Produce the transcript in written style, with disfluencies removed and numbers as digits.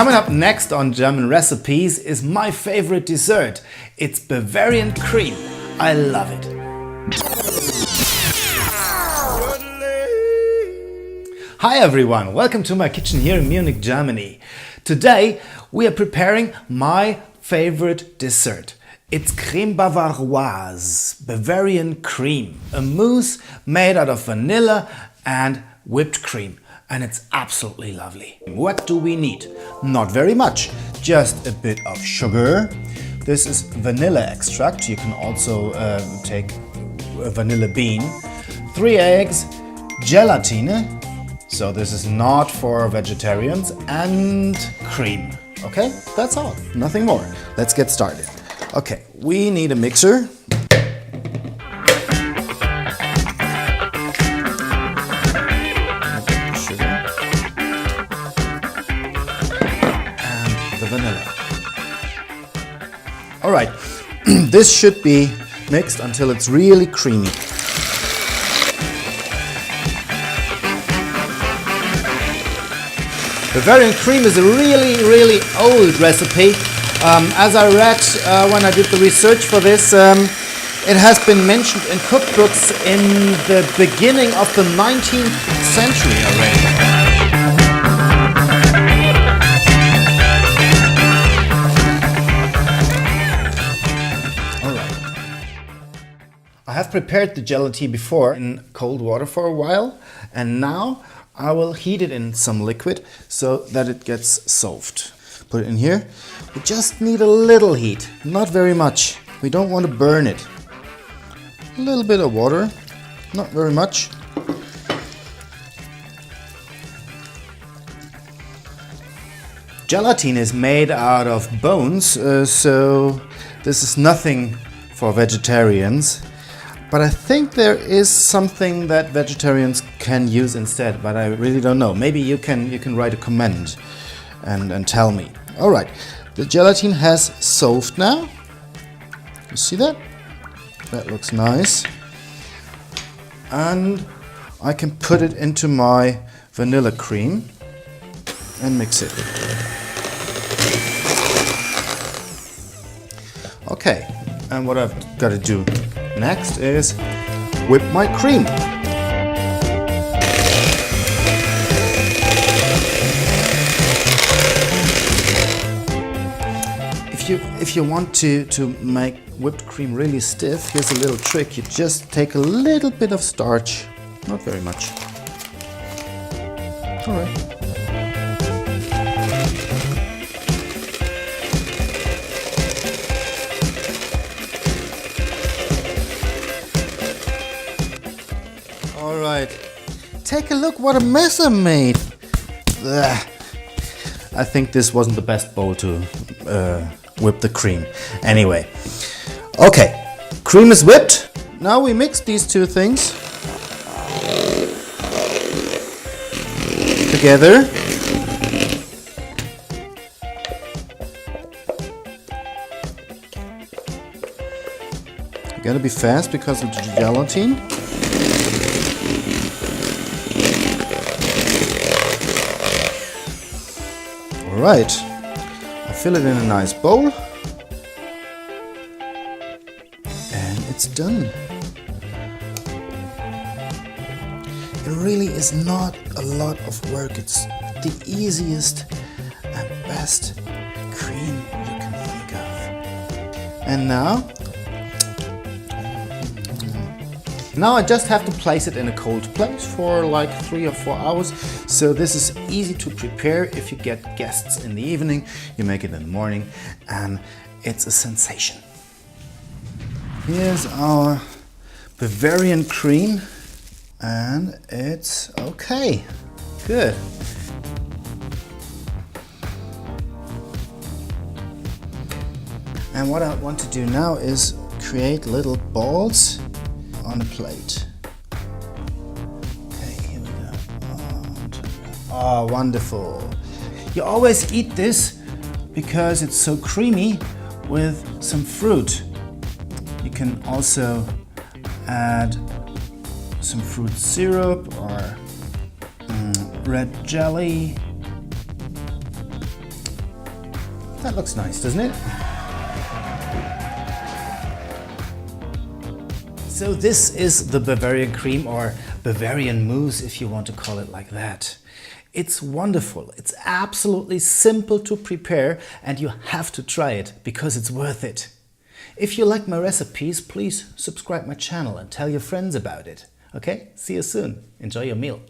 Coming up next on German Recipes is my favorite dessert. It's Bavarian cream. I love it. Hi everyone, welcome to my kitchen here in Munich, Germany. Today we are preparing my favorite dessert. It's crème bavaroise, Bavarian cream, a mousse made out of vanilla and whipped cream. And it's absolutely lovely. What do we need? Not very much, just a bit of sugar. This is vanilla extract. You can also take a vanilla bean. 3 eggs, gelatine. So this is not for vegetarians, and cream. Okay, that's all, nothing more. Let's get started. Okay, we need a mixer. Sugar. And the vanilla. All right, this should be mixed until it's really creamy. Bavarian cream is a really old recipe. As I read when I did the research for this, it has been mentioned in cookbooks in the beginning of the 19th century already. Alright. I have prepared the gelatine before in cold water for a while, and now I will heat it in some liquid so that it gets soft. Put it in here. We just need a little heat, not very much. We don't want to burn it. A little bit of water, not very much. Gelatine is made out of bones, so this is nothing for vegetarians. But I think there is something that vegetarians can use instead, but I really don't know. Maybe you can write a comment and tell me. All right, the gelatine has soaked now. You see that? That looks nice. And I can put it into my vanilla cream and mix it. Okay, and what I've got to do next is whip my cream. If you want to make whipped cream really stiff, here's a little trick. You just take a little bit of starch, not very much. All right. Alright, take a look what a mess I made. Ugh. I think this wasn't the best bowl to whip the cream. Anyway, okay, cream is whipped. Now we mix these two things together. You gotta be fast because of the gelatine. Right, I fill it in a nice bowl and it's done. It really is not a lot of work. It's the easiest and best cream you can think of. And now I just have to place it in a cold place for like 3 or 4 hours. So this is easy to prepare if you get guests in the evening. You make it in the morning and it's a sensation. Here's our Bavarian cream and it's okay. Good. And what I want to do now is create little balls on a plate. Okay, here we go. Oh, wonderful. You always eat this because it's so creamy with some fruit. You can also add some fruit syrup or red jelly. That looks nice, doesn't it? So this is the Bavarian cream, or Bavarian mousse if you want to call it like that. It's wonderful. It's absolutely simple to prepare and you have to try it because it's worth it. If you like my recipes, please subscribe my channel and tell your friends about it. Okay? See you soon. Enjoy your meal.